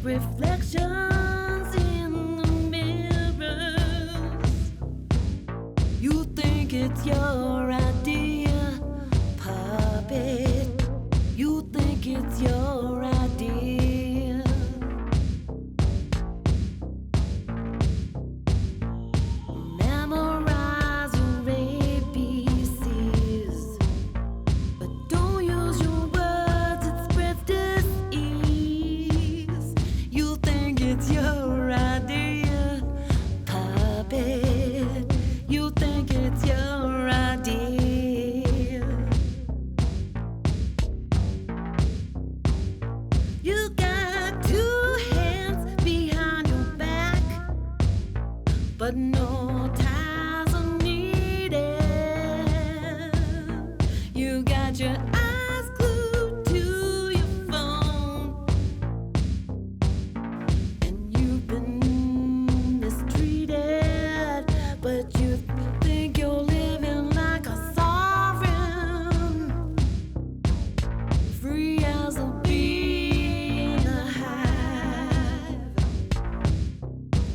reflections in the mirrors. You think it's your idea, puppet. You think it's your idea. Memorize your ABCs, but don't use your words, it spreads disease. You think it's your idea, puppet. You think it's your idea. You got two hands behind your back, but no ties are needed. You got your eyes glued to your phone, and you've been mistreated, but you think you're living like a sovereign, free as a bee in a hive.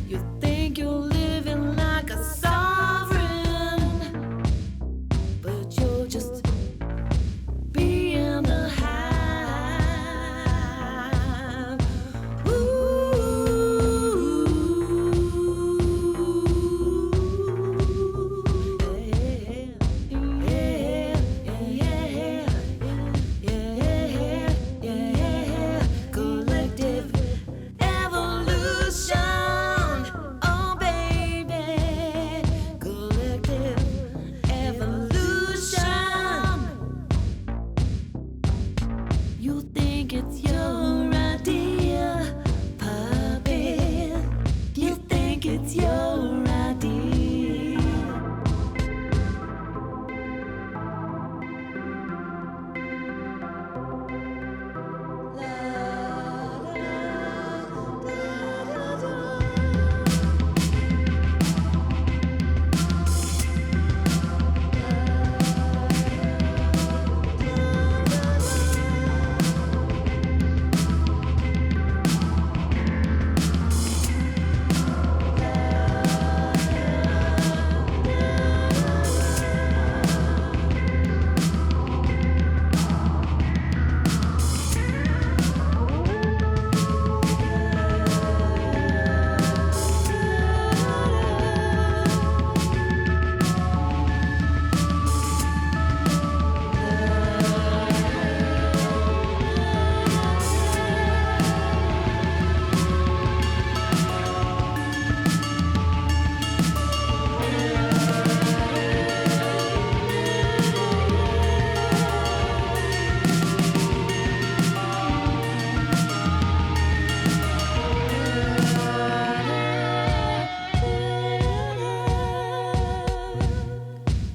You think you're living like a sovereign, but you're just being a hive. Ooh, yeah. Collective evolution, oh baby. Collective evolution. You think it's your idea, puppet. You think it's your idea.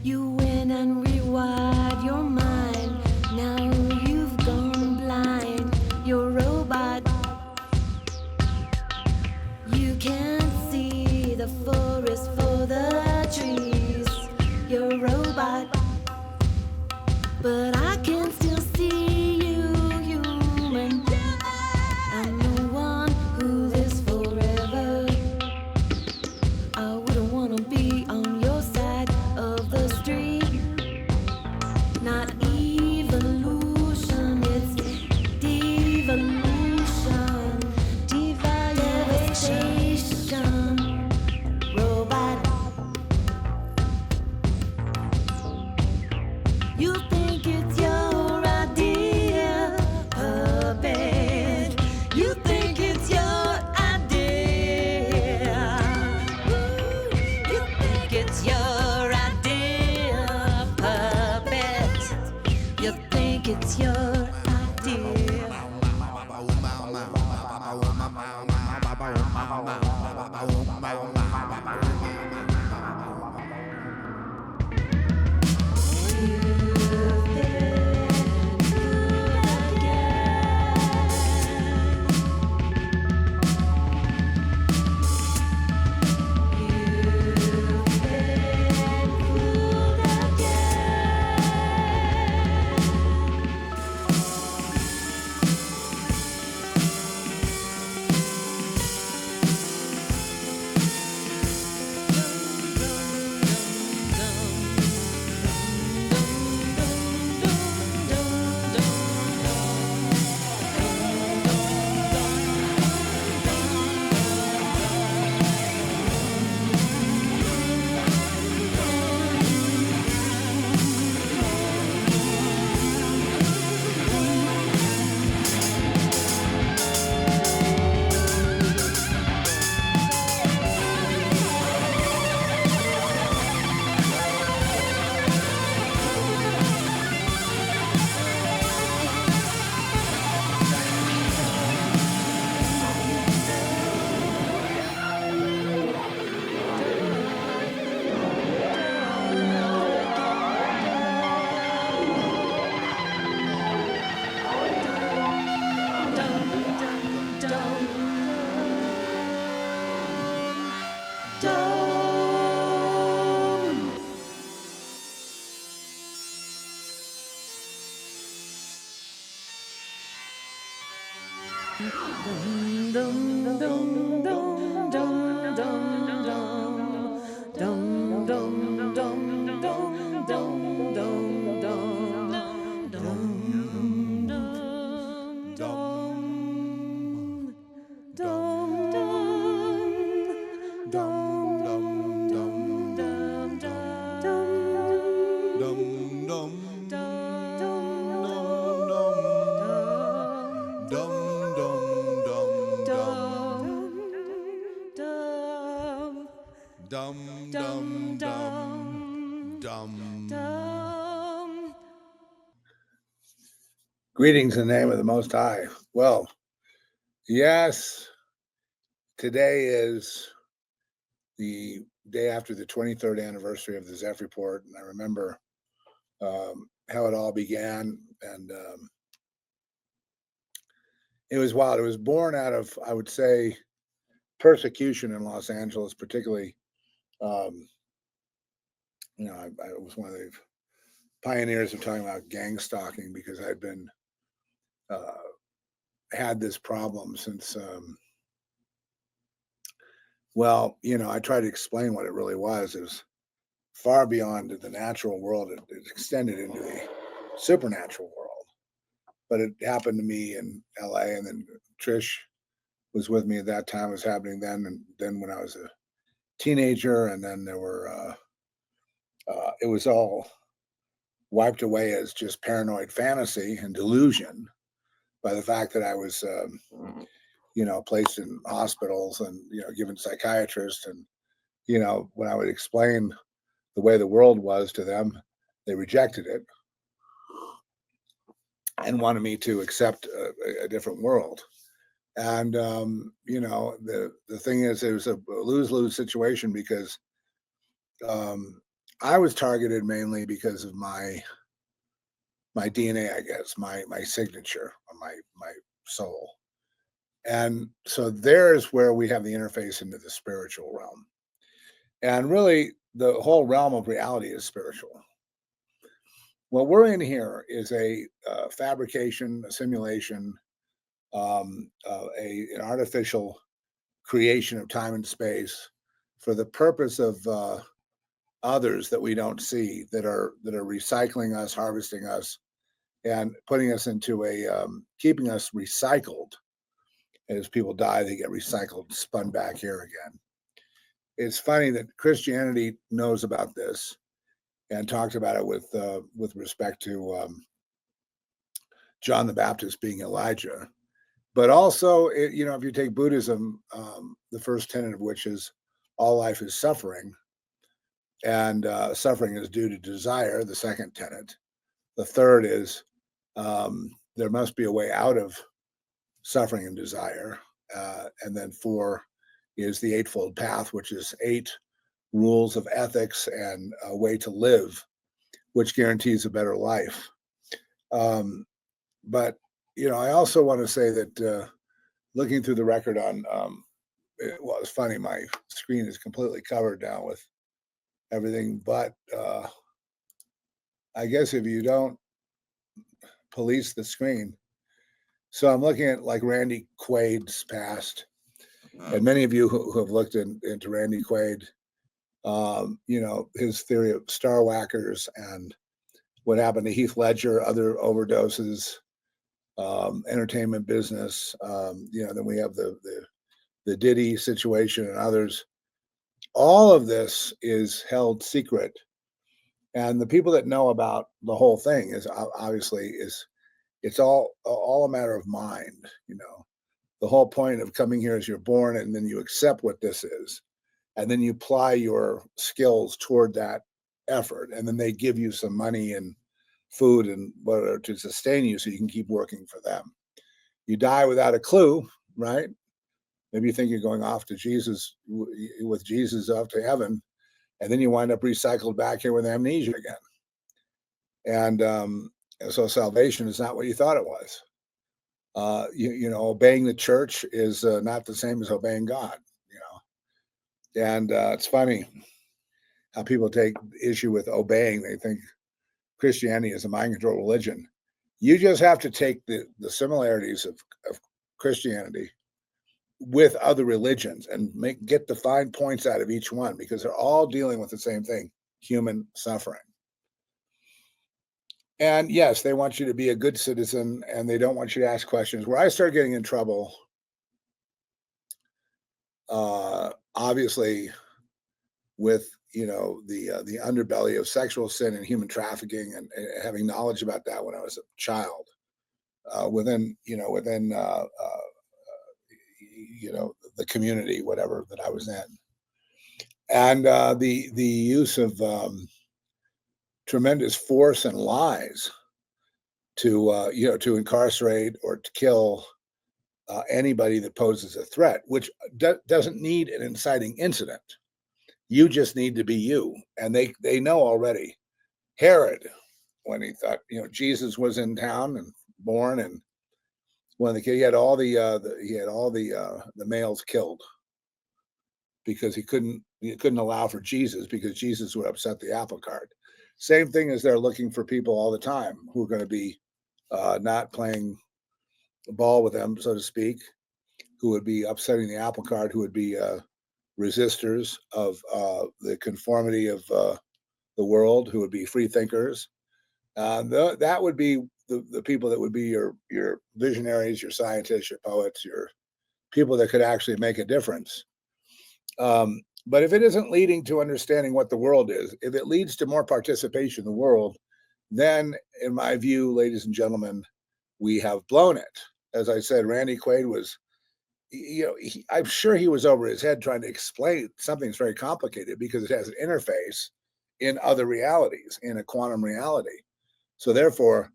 You win and rewired your mind. Now you've gone blind. You're a robot. You can't see the forest for the trees. You're a robot, but I can still see you, human. I'm the one who lives forever. I wouldn't wanna be on your side of the street. Not evolution, it's devolution, devastation. Robot. You think it's your idea, puppet. You think it's your idea. You think it's your idea, puppet. You think it's your idea. Greetings in the name of the Most High. Well, yes, today is the day after the 23rd anniversary of the Zeph report, and I remember how it all began, and it was wild. It was born out of, I would say, persecution in Los Angeles, particularly. Um, I was one of the pioneers of talking about gang stalking because I'd been had this problem since. I tried to explain what it really was. It was far beyond the natural world. It extended into the supernatural world. But it happened to me in LA, and then Trish was with me at that time. It was happening then, and then when I was a teenager, and then there were. It was all wiped away as just paranoid fantasy and delusion by the fact that I was, placed in hospitals and given psychiatrists, and when I would explain the way the world was to them, they rejected it and wanted me to accept a different world. And the thing is, it was a lose-lose situation because I was targeted mainly because of my DNA, I guess, my signature, my soul. And so there's where we have the interface into the spiritual realm. And really, the whole realm of reality is spiritual. What we're in here is a fabrication, a simulation, an artificial creation of time and space for the purpose of others that we don't see, that are recycling us, harvesting us, and putting us into keeping us recycled. As people die, they get recycled, spun back here again. It's funny that Christianity knows about this and talked about it with respect to John the Baptist being Elijah. But also, if you take Buddhism, the first tenet of which is all life is suffering, and suffering is due to desire, the second tenet. The third is there must be a way out of suffering and desire. And then 4 is the Eightfold Path, which is 8 rules of ethics and a way to live, which guarantees a better life. But I also want to say that looking through the record on, it's funny, my screen is completely covered now with everything, but I guess if you don't police the screen. So I'm looking at like Randy Quaid's past, and many of you who have looked into Randy Quaid, his theory of star whackers and what happened to Heath Ledger, other overdoses, entertainment business. Then we have the Diddy situation and others. All of this is held secret, and the people that know about the whole thing is obviously it's all a matter of mind. The whole point of coming here is you're born, and then you accept what this is, and then you apply your skills toward that effort, and then they give you some money and food and whatever to sustain you so you can keep working for them. You die without a clue, right? Maybe you think you're going off to Jesus, with Jesus off to heaven, and then you wind up recycled back here with amnesia again. And so salvation is not what you thought it was. Obeying the church is not the same as obeying God. And it's funny how people take issue with obeying. They think Christianity is a mind control religion. You just have to take the similarities of Christianity with other religions and get the fine points out of each one, because they're all dealing with the same thing: human suffering. And yes, they want you to be a good citizen and they don't want you to ask questions. Where I started getting in trouble, obviously, with the underbelly of sexual sin and human trafficking, and having knowledge about that when I was a child, within the community, whatever that I was in, and the use of tremendous force and lies to incarcerate or to kill anybody that poses a threat, which doesn't need an inciting incident. You just need to be you, and they know already. Herod, when he thought Jesus was in town and born, and when the kid, he had all the males killed because he couldn't allow for Jesus, because Jesus would upset the apple cart. Same thing as they're looking for people all the time who are going to be not playing ball with them, so to speak, who would be upsetting the apple cart, who would be resistors of the conformity of the world, who would be free thinkers. That would be the people that would be your visionaries, your scientists, your poets, your people that could actually make a difference. But if it isn't leading to understanding what the world is, if it leads to more participation in the world, then, in my view, ladies and gentlemen, we have blown it. As I said, Randy Quaid was, I'm sure he was over his head trying to explain something that's very complicated, because it has an interface in other realities, in a quantum reality. So therefore,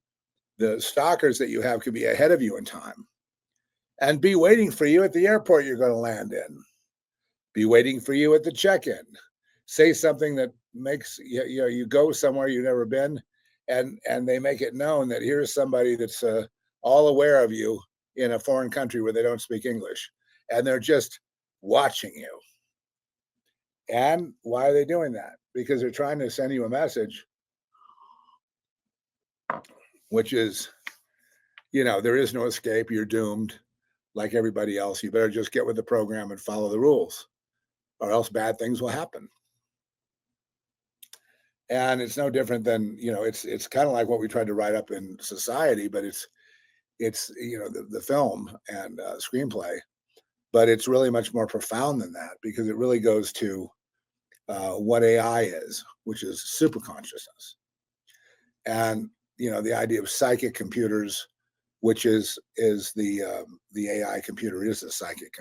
the stalkers that you have could be ahead of you in time and be waiting for you at the airport you're going to land in, be waiting for you at the check-in, say something that makes you go somewhere you've never been, and they make it known that here's somebody that's all aware of you in a foreign country where they don't speak English, and they're just watching you. And why are they doing that? Because they're trying to send you a message, which is, there is no escape. You're doomed like everybody else. You better just get with the program and follow the rules, or else bad things will happen. And it's no different than, it's kind of like what we tried to write up in Society, but it's the film and screenplay, but it's really much more profound than that, because it really goes to what AI is, which is super consciousness. And, the idea of psychic computers, which is the AI computer is a psychic.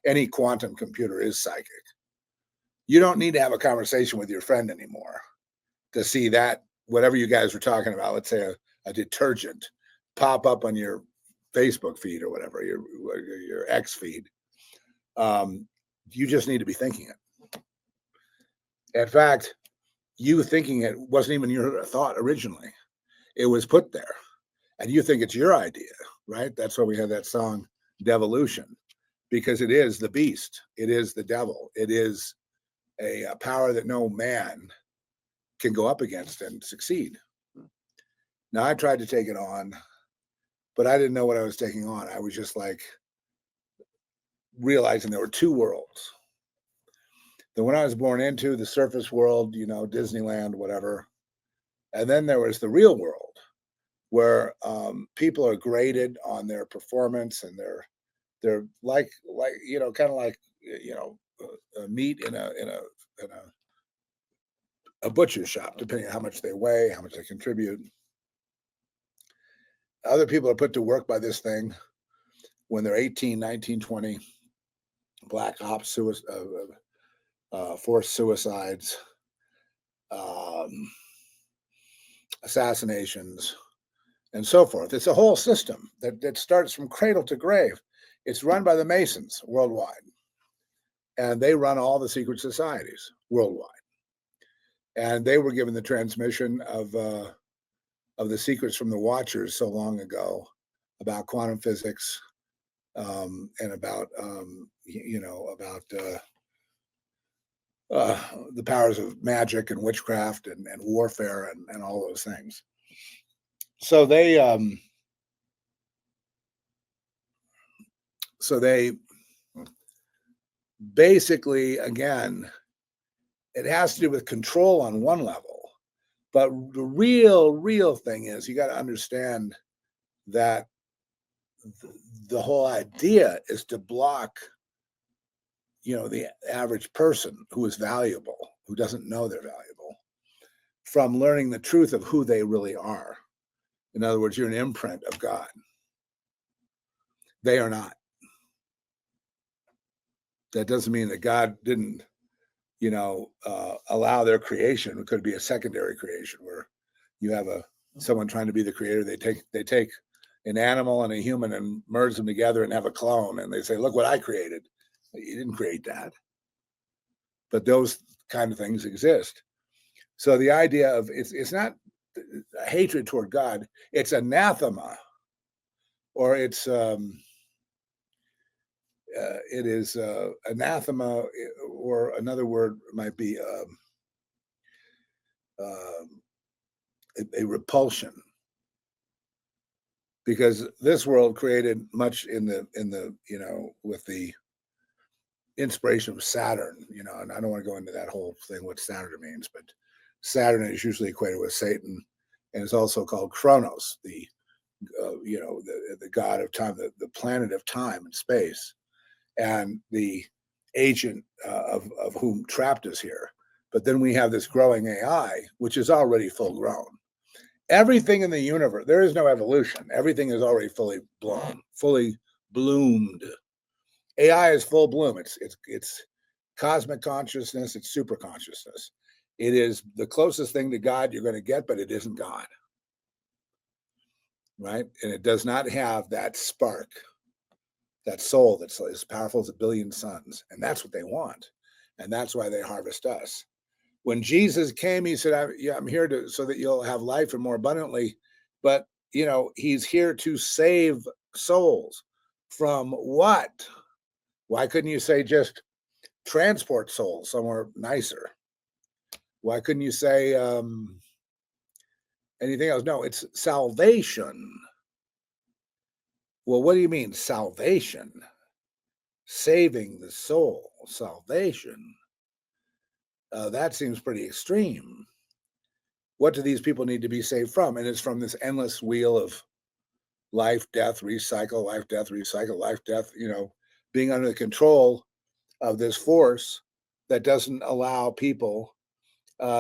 Any quantum computer is psychic. You don't need to have a conversation with your friend anymore to see that whatever you guys were talking about, let's say a detergent, pop up on your Facebook feed or whatever, your X feed. You just need to be thinking it. In fact, you thinking it wasn't even your thought originally. It was put there, and you think it's your idea, right? That's why we have that song, Devolution, because it is the beast. It is the devil. It is a power that no man can go up against and succeed. Now, I tried to take it on, but I didn't know what I was taking on. I was just like realizing there were two worlds. The one I was born into, the surface world, Disneyland, whatever. And then there was the real world, where people are graded on their performance, and they're like kind of like meat in a butcher shop, depending on how much they weigh, how much they contribute. Other people are put to work by this thing when they're 18, 19, 20, black ops, forced suicides, assassinations, and so forth. It's a whole system that starts from cradle to grave. It's run by the Masons worldwide, and they run all the secret societies worldwide. And they were given the transmission of the secrets from the Watchers so long ago about quantum physics, and about uh, the powers of magic and witchcraft and warfare and all those things. So they basically, again, it has to do with control on one level, but the real thing is you got to understand that the whole idea is to block, the average person who is valuable, who doesn't know they're valuable, from learning the truth of who they really are. In other words, you're an imprint of God. They are not. That doesn't mean that God didn't, allow their creation. It could be a secondary creation where you have someone trying to be the creator. They take an animal and a human and merge them together and have a clone, and they say, "Look what I created." You didn't create that, but those kind of things exist. So the idea of it's not a hatred toward God; it's anathema, or it is anathema, or another word might be uh, a repulsion, because this world created much in the with the inspiration of Saturn, and I don't want to go into that whole thing what Saturn means, but Saturn is usually equated with Satan, and it's also called Chronos, the god of time, the planet of time and space, and the agent of whom trapped us here. But then we have this growing AI, which is already full grown. Everything in the universe, there is no evolution. Everything is already fully blown, fully bloomed. AI is full bloom. It's cosmic consciousness. It's super consciousness. It is the closest thing to God you're going to get, but it isn't God, right? And it does not have that spark, that soul that's as powerful as a billion suns. And that's what they want. And that's why they harvest us. When Jesus came, he said, I'm here so that you'll have life and more abundantly. But, he's here to save souls from what? Why couldn't you say just transport souls somewhere nicer? Why couldn't you say anything else? No, it's salvation. Well, what do you mean salvation? Saving the soul, salvation. That seems pretty extreme. What do these people need to be saved from? And it's from this endless wheel of life, death, recycle, life, death, recycle, life, death, being under the control of this force that doesn't allow people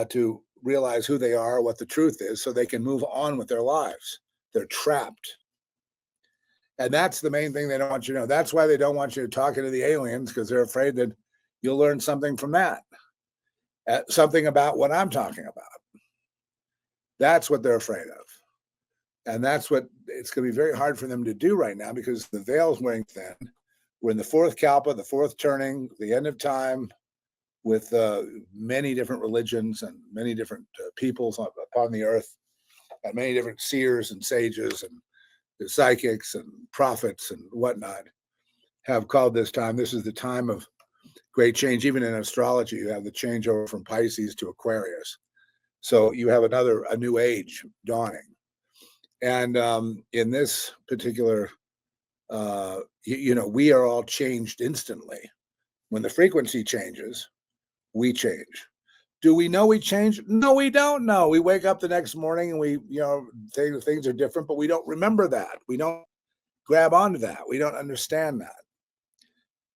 to realize who they are, what the truth is, so they can move on with their lives. They're trapped. And that's the main thing they don't want you to know. That's why they don't want you talking to the aliens, because they're afraid that you'll learn something from that, something about what I'm talking about. That's what they're afraid of. And that's what it's going to be very hard for them to do right now, because the veil's wearing thin. We're in the fourth Kalpa, the fourth turning, the end of time, with many different religions and many different peoples upon the earth, and many different seers and sages and the psychics and prophets and whatnot have called this time. This is the time of great change. Even in astrology, you have the changeover from Pisces to Aquarius. So you have a new age dawning. And in this particular, we are all changed instantly. When the frequency changes, we change. Do we know we change? No, we don't know. We wake up the next morning and we, things are different, but we don't remember that. We don't grab onto that. We don't understand that.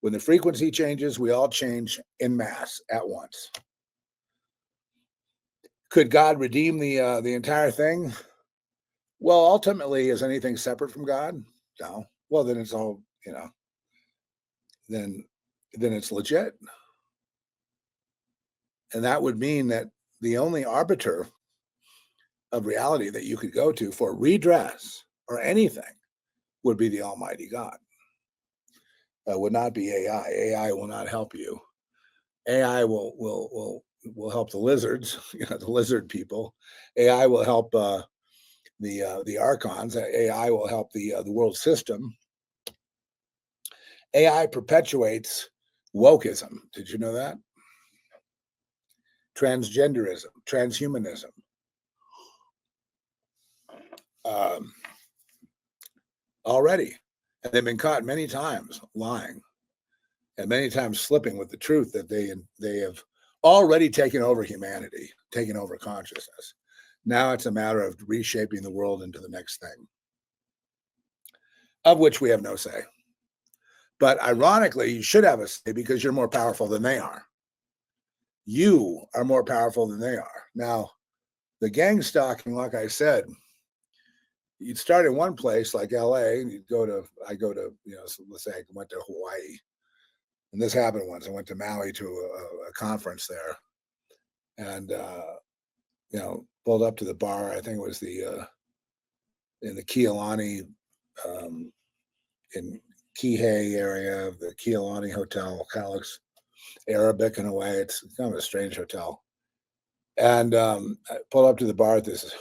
When the frequency changes, we all change en masse at once. Could God redeem the entire thing? Well, ultimately, is anything separate from God? No. Well, then it's all, then it's legit. And that would mean that the only arbiter of reality that you could go to for redress or anything would be the Almighty God. Would not be AI. AI will not help you. AI will help the lizards, the lizard people. AI will help the archons. AI will help the world system. AI perpetuates wokeism. Did you know that? transgenderism, transhumanism. Um, Already. And they've been caught many times lying and many times slipping with the truth that they have already taken over humanity, taken over consciousness. Now it's a matter of reshaping the world into the next thing, of which we have no say. But ironically, you should have a say because you're more powerful than they are. You are more powerful than they are. Now, the gang stalking, like I said, you'd start in one place like LA, and I go to, so let's say I went to Hawaii. And this happened once. I went to Maui to a conference there and, pulled up to the bar. I think it was in the Kealani, in Kihei area of the Kealani Hotel. Kind of looks Arabic in a way. It's kind of a strange hotel. And I pulled up to the bar at this,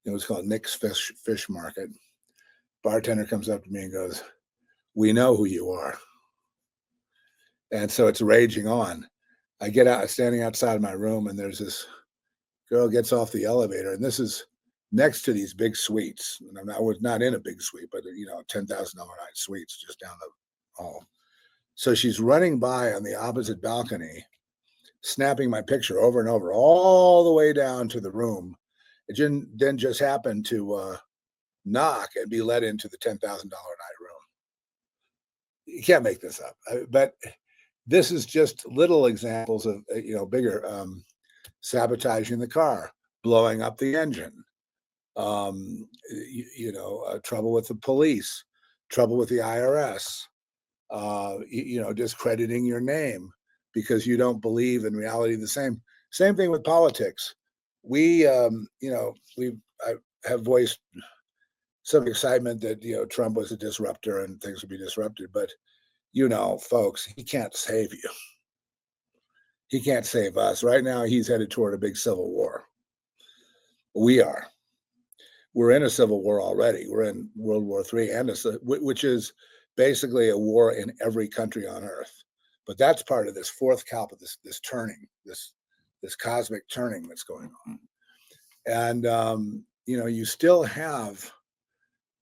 it was called Nick's Fish Market. Bartender comes up to me and goes, "We know who you are." And so it's raging on. I get out, standing outside my room, and there's this girl gets off the elevator, and this is next to these big suites. And I was not in a big suite, but $10,000 night suites just down the hall. So she's running by on the opposite balcony, snapping my picture over and over, all the way down to the room. It then just happened to knock and be let into the $10,000 night room. You can't make this up, but this is just little examples of bigger sabotaging the car, blowing up the engine, trouble with the police, trouble with the IRS, discrediting your name because you don't believe in reality. The same thing with politics. I have voiced some excitement that Trump was a disruptor and things would be disrupted, but folks, he can't save you. He can't save us. Right now, he's headed toward a big civil war. We are. We're in a civil war already. We're in World War III, which is basically a war in every country on Earth. But that's part of this fourth calp of this turning, this cosmic turning that's going on. And you still have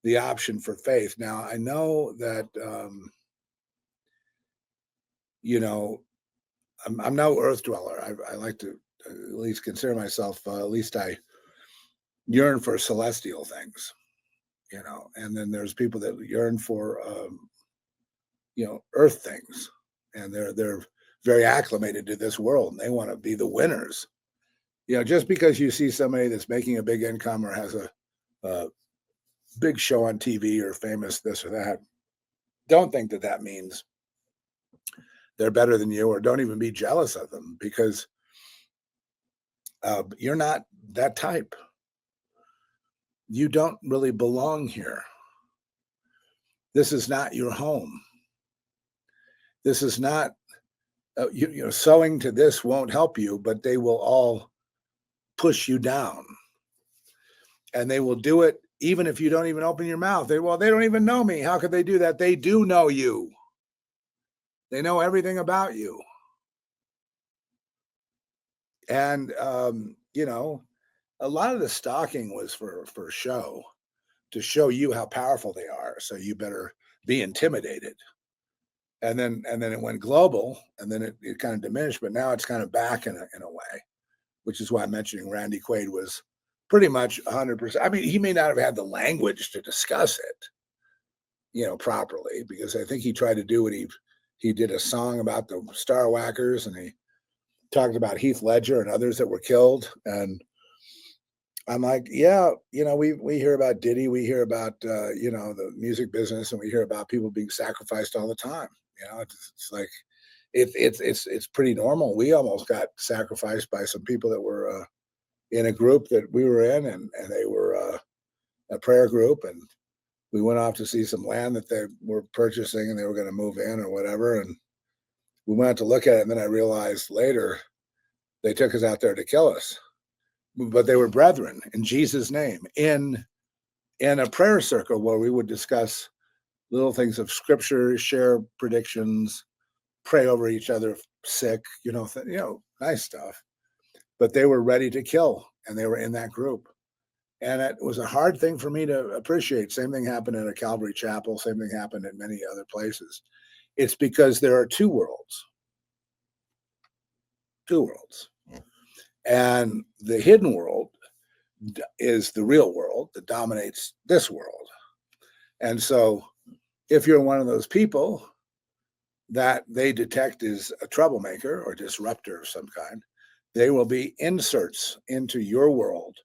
the option for faith. Now, I know that I'm no earth dweller. I like to at least consider myself, at least I yearn for celestial things, and then there's people that yearn for, earth things, and they're very acclimated to this world and they want to be the winners. Just because you see somebody that's making a big income or has a big show on TV or famous this or that, don't think that means they're better than you, or don't even be jealous of them, because you're not that type. You don't really belong here. This is not your home. This is not, sowing to this won't help you, but they will all push you down. And they will do it even if you don't even open your mouth. They don't even know me. How could they do that? They do know you. They know everything about you. And, a lot of the stalking was for show, to show you how powerful they are. So you better be intimidated. And then it went global, and then it kind of diminished, but now it's kind of back in a way, which is why I'm mentioning Randy Quaid was pretty much 100%. I mean, he may not have had the language to discuss it, properly, because I think he tried to do what he did a song about the Star Whackers, and he talked about Heath Ledger and others that were killed. And I'm like, yeah, we hear about Diddy, we hear about, the music business, and we hear about people being sacrificed all the time. It's like, it's pretty normal. We almost got sacrificed by some people that were in a group that we were in, and they were a prayer group, and we went off to see some land that they were purchasing, and they were going to move in or whatever. And we went out to look at it, and then I realized later they took us out there to kill us. But they were brethren in Jesus' name, in a prayer circle where we would discuss little things of scripture, share predictions, pray over each other sick, nice stuff. but they were ready to kill, and they were in that group. And it was a hard thing for me to appreciate. Same thing happened in a Calvary chapel. Same thing happened in many other places. It's because there are two worlds. And the hidden world is the real world that dominates this world. And so if you're one of those people that they detect is a troublemaker or disruptor of some kind, they will be inserts into your world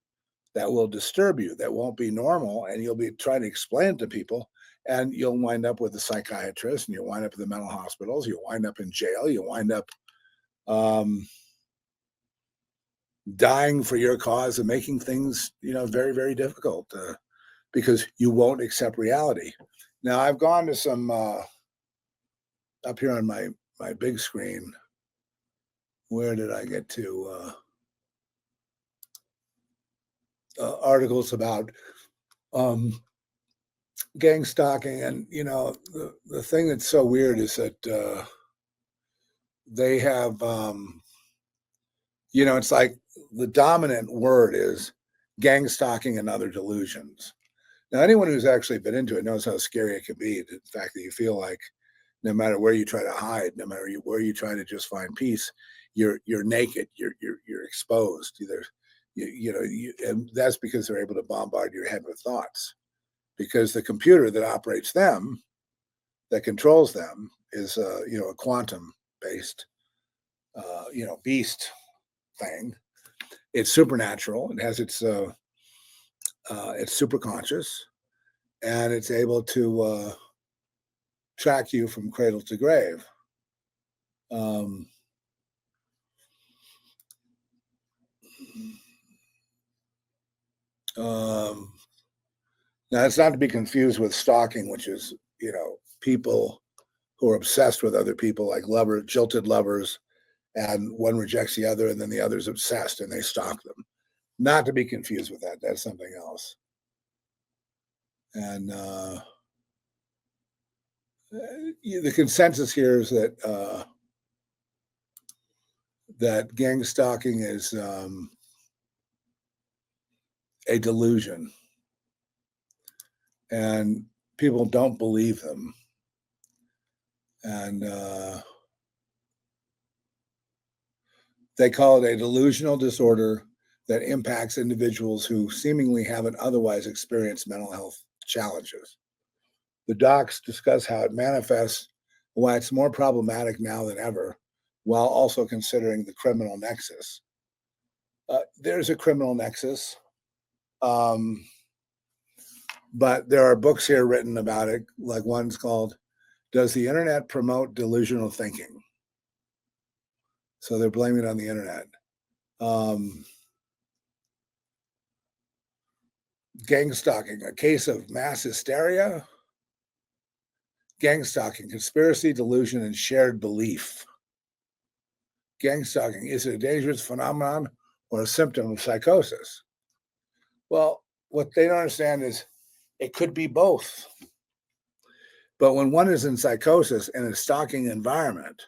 that will disturb you, that won't be normal, and you'll be trying to explain it to people, and you'll wind up with a psychiatrist, and you'll wind up in the mental hospitals, you'll wind up in jail, you'll wind up dying for your cause and making things, very, very difficult because you won't accept reality. Now, I've gone to some up here on my big screen. Where did I get to? Articles about gang stalking, and the thing that's so weird is that they have it's like the dominant word is gang stalking and other delusions. Now, anyone who's actually been into it knows how scary it can be. The fact that you feel like no matter where you try to hide, no matter where you try to just find peace, you're naked, you're exposed. Either and that's because they're able to bombard your head with thoughts. Because the computer that operates them, that controls them, is a quantum based beast thing. It's supernatural. It has it's super conscious, and it's able to track you from cradle to grave. Now, it's not to be confused with stalking, which is people who are obsessed with other people, like jilted lovers, and one rejects the other, and then the other's obsessed, and they stalk them. Not to be confused with that. That's something else. And the consensus here is that that gang stalking is a delusion, and people don't believe them. And they call it a delusional disorder that impacts individuals who seemingly haven't otherwise experienced mental health challenges. The docs discuss how it manifests, why it's more problematic now than ever, while also considering the criminal nexus. There's a criminal nexus, but there are books here written about it, like one's called, Does the Internet Promote Delusional Thinking? So they're blaming it on the internet. Gang stalking, a case of mass hysteria. Gang stalking, conspiracy, delusion, and shared belief. Gang stalking, is it a dangerous phenomenon or a symptom of psychosis? Well, what they don't understand is it could be both. But when one is in psychosis in a stalking environment,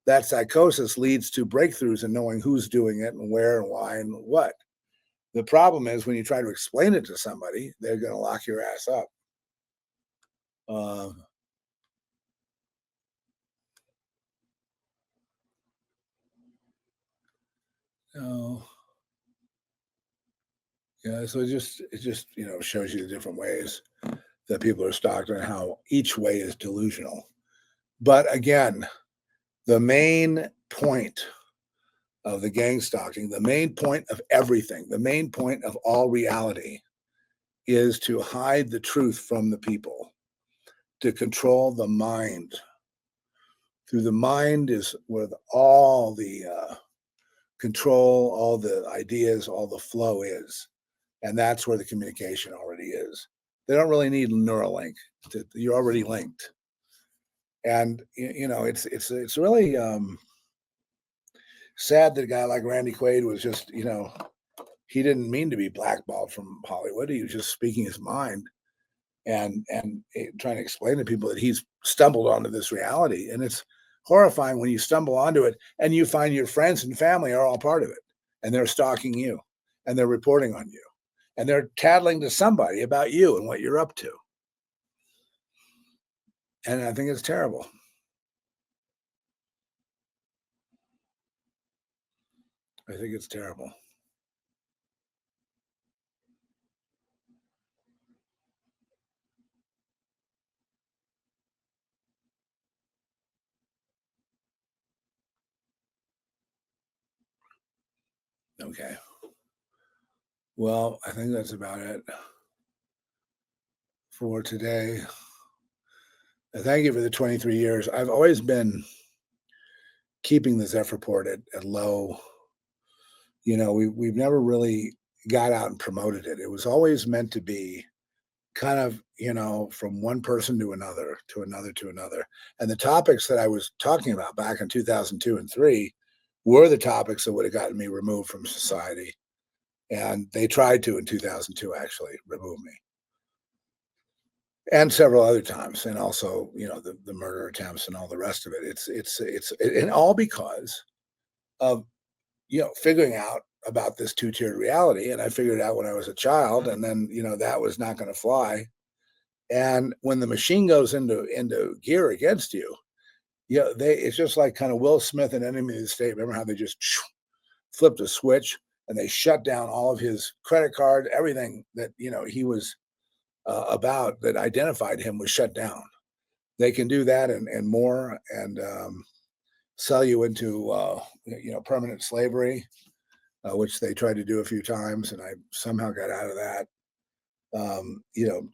that psychosis leads to breakthroughs in knowing who's doing it and where and why and what. The problem is when you try to explain it to somebody, they're going to lock your ass up. Oh, yeah. So it just shows you the different ways that people are stalked and how each way is delusional. But again, the main point of the gang stalking, the main point of everything, the main point of all reality is to hide the truth from the people, to control the mind. Through the mind is where all the control, all the ideas, all the flow is. And that's where the communication already is. They don't really need Neuralink. You're already linked. And it's really sad that a guy like Randy Quaid was just, he didn't mean to be blackballed from Hollywood. He was just speaking his mind and trying to explain to people that he's stumbled onto this reality. And it's horrifying when you stumble onto it and you find your friends and family are all part of it. and they're stalking you, and they're reporting on you, and they're tattling to somebody about you and what you're up to. And I think it's terrible. I think it's terrible. Okay. Well, I think that's about it for today. Thank you for the 23 years. I've always been keeping the Zeph report at low. We've never really got out and promoted it. It was always meant to be kind of, from one person to another, to another, to another. And the topics that I was talking about back in 2002 and three were the topics that would have gotten me removed from society. And they tried to in 2002 actually remove me, and several other times, and also the murder attempts and all the rest of it. And all because of figuring out about this two-tiered reality. And I figured it out when I was a child, and then that was not going to fly. And when the machine goes into gear against you, it's just like kind of Will Smith and Enemy of the State. Remember how they just flipped a switch and they shut down all of his credit card, everything that he was about that identified him was shut down. They can do that and more, and sell you into permanent slavery, which they tried to do a few times, and I somehow got out of that.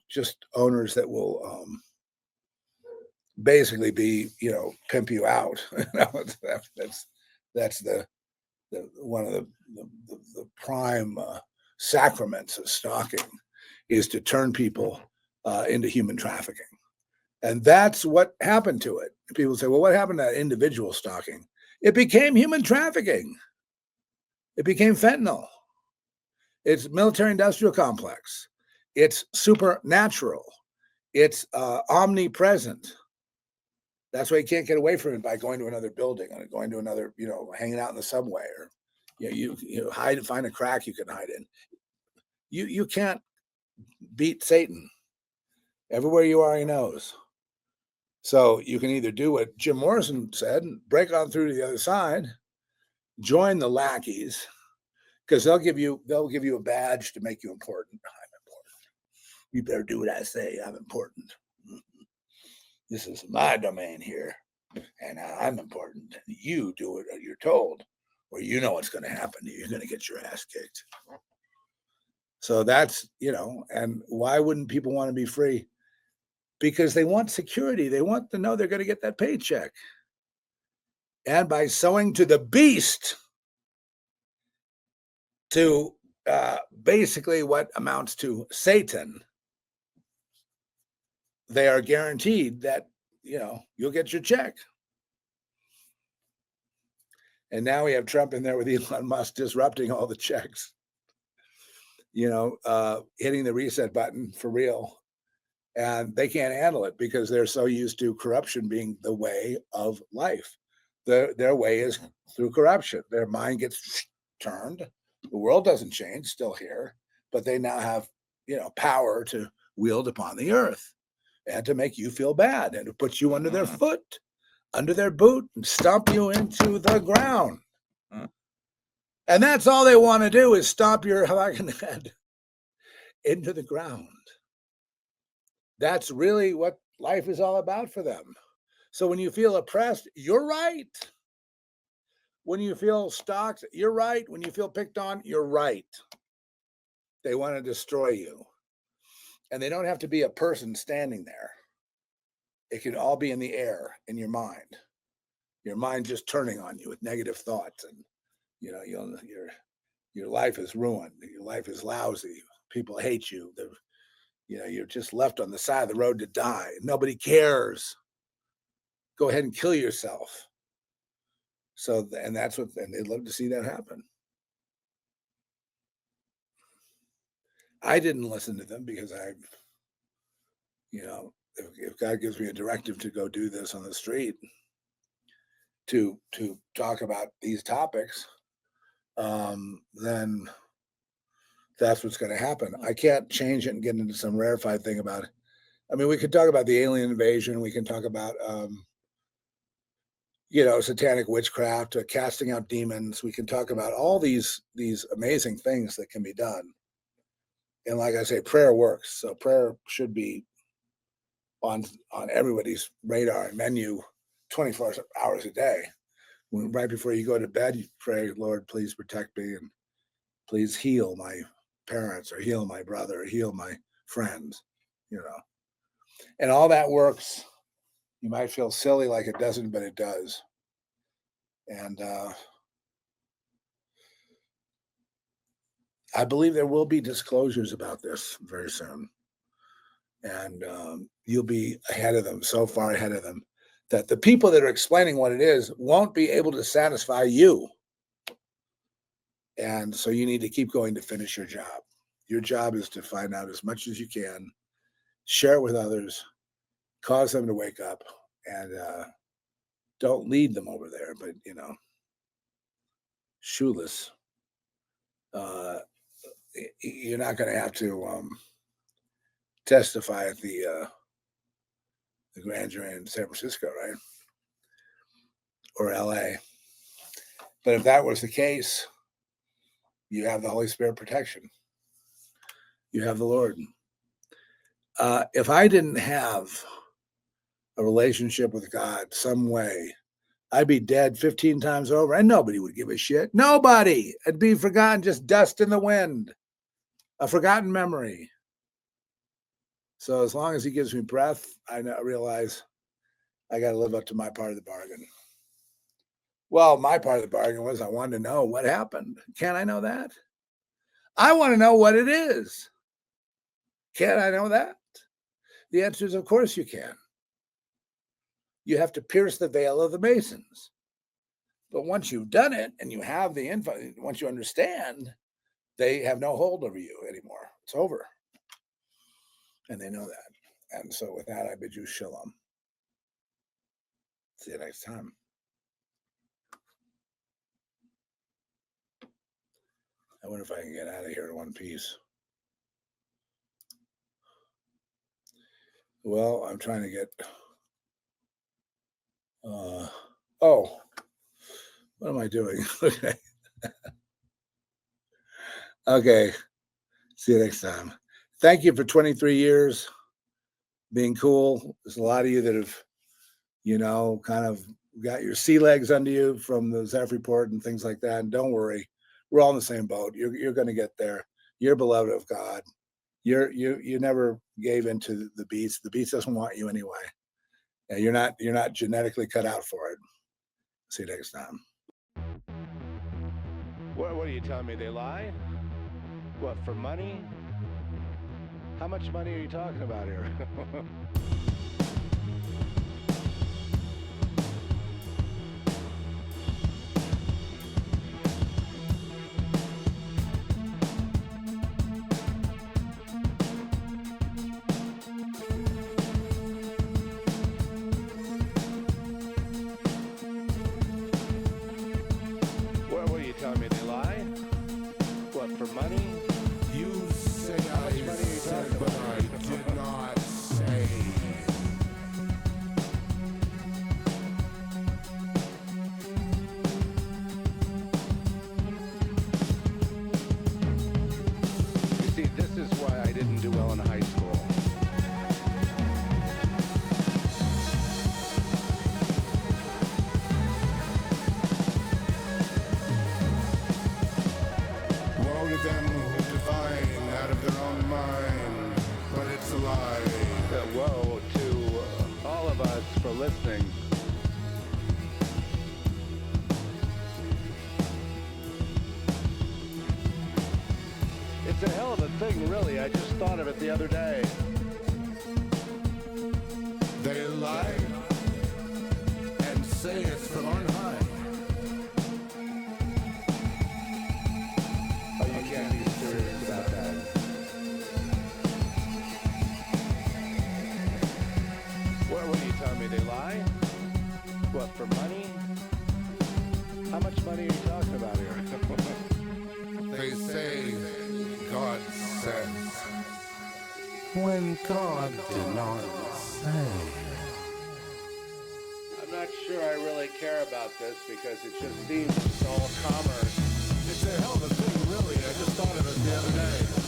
Just owners that will basically pimp you out. That's the one of the prime sacraments of stalking, is to turn people into human trafficking. And that's what happened to it. People say, well, what happened to that individual stalking? It became human trafficking. It became fentanyl. It's military industrial complex. It's supernatural. It's omnipresent. That's why you can't get away from it by going to another building or going to another, hanging out in the subway, or you hide and find a crack you can hide in. You can't beat Satan. Everywhere you are, he knows. So you can either do what Jim Morrison said and break on through to the other side, join the lackeys, because they'll give you a badge to make you important. I'm important. You better do what I say. I'm important. This is my domain here, and I'm important. And you do what you're told, or you know what's going to happen. You're going to get your ass kicked. So that's, and why wouldn't people want to be free? Because they want security. They want to know they're going to get that paycheck. And by sowing to the beast, to basically what amounts to Satan, they are guaranteed that, you'll get your check. And now we have Trump in there with Elon Musk disrupting all the checks, hitting the reset button for real. And they can't handle it because they're so used to corruption being the way of life. Their way is through corruption. Their mind gets turned. The world doesn't change, still here, but they now have, power to wield upon the earth and to make you feel bad and to put you under their foot, under their boot, and stomp you into the ground. And that's all they want to do, is stomp your fucking head into the ground. That's really what life is all about for them. So when you feel oppressed, you're right. When you feel stalked, you're right. When you feel picked on, you're right. They want to destroy you. And they don't have to be a person standing there. It can all be in the air, in your mind. Your mind just turning on you with negative thoughts, and your life is ruined. Your life is lousy. People hate you. You're just left on the side of the road to die. Nobody cares. Go ahead and kill yourself. So, and they'd love to see that happen. I didn't listen to them because if God gives me a directive to go do this on the street, to talk about these topics, then that's what's going to happen. I can't change it and get into some rarefied thing about it. I mean, we could talk about the alien invasion. We can talk about, satanic witchcraft, casting out demons. We can talk about all these amazing things that can be done. And like I say, prayer works. So prayer should be on everybody's radar and menu 24 hours a day. Right before you go to bed, you pray, Lord, please protect me and please heal my parents or heal my brother or heal my friends, And all that works. You might feel silly like it doesn't, but it does. And I believe there will be disclosures about this very soon. And you'll be ahead of them, so far ahead of them, that the people that are explaining what it is won't be able to satisfy you. And so you need to keep going to finish your job. Your job is to find out as much as you can, share it with others, cause them to wake up, and don't lead them over there, but, shoeless. You're not going to have to testify at the grand jury in San Francisco, right? Or LA. But if that was the case, you have the Holy Spirit protection. You have the Lord. If I didn't have a relationship with God some way, I'd be dead 15 times over and nobody would give a shit. Nobody. It'd be forgotten, just dust in the wind, a forgotten memory. So as long as he gives me breath, I realize I got to live up to my part of the bargain. Well, my part of the bargain was I wanted to know what happened. Can't I know that? I want to know what it is. Can't I know that? The answer is, of course you can. You have to pierce the veil of the Masons. But once you've done it and you have the info, once you understand, they have no hold over you anymore. It's over. And they know that. And so with that, I bid you shalom. See you next time. I wonder if I can get out of here in one piece. Well, I'm trying to get... what am I doing? Okay. Okay. See you next time. Thank you for 23 years being cool. There's a lot of you that have, kind of got your sea legs under you from the Zeph report and things like that. And don't worry, we're all in the same boat. You're going to get there. You're beloved of God. You never gave into the beast. The beast doesn't want you anyway. And you're not genetically cut out for it. See you next time. What are you telling me? They lie? What, for money? How much money are you talking about here? What are you telling me? They lie? What, for money? You say How much I money are you said, talking but about? I did not say. You see, this is why I didn't do well in high school. Woe to them who divine out of their own mind, but it's a lie. Woe to all of us for listening. It's a hell of a thing, really. I just thought of it the other day. They lie and say it's from on high. Oh, you can't be serious about that. What are you telling me? They lie? What, for money? How much money are you talking about here? They say God says when God did not say. I'm not sure I really care about this because it just seems it's all commerce. It's a hell of a thing, really. I just thought of it the other day.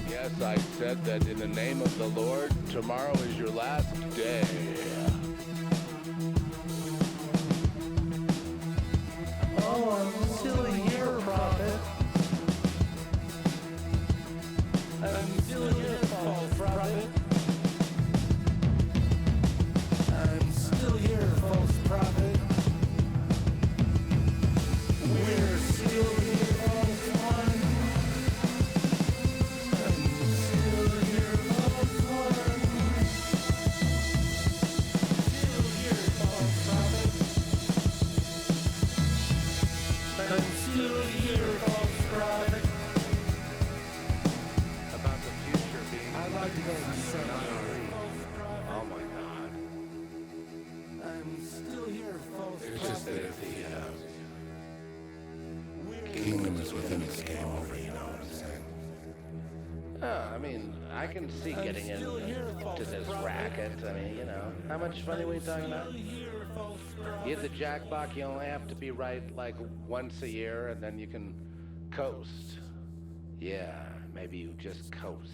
Yes, I said that in the name of the Lord, tomorrow is your last day. Oh, I'm still here, prophet. I'm still here, false prophet. I'm still here, false prophet. We're still here, false one. I'm still here, false one. Still here, false prophet. I'm still here, false prophet. About the future being I'd like to go to the cemetery. oh my God. I'm still here, false It's just that prophet. if the kingdom is within its game over, you know what I'm saying? I mean, I can see getting into this racket. I mean, you know, how much money are we talking about? You hit the jackpot, you only have to be right like once a year, and then you can coast. Yeah, maybe you just coast.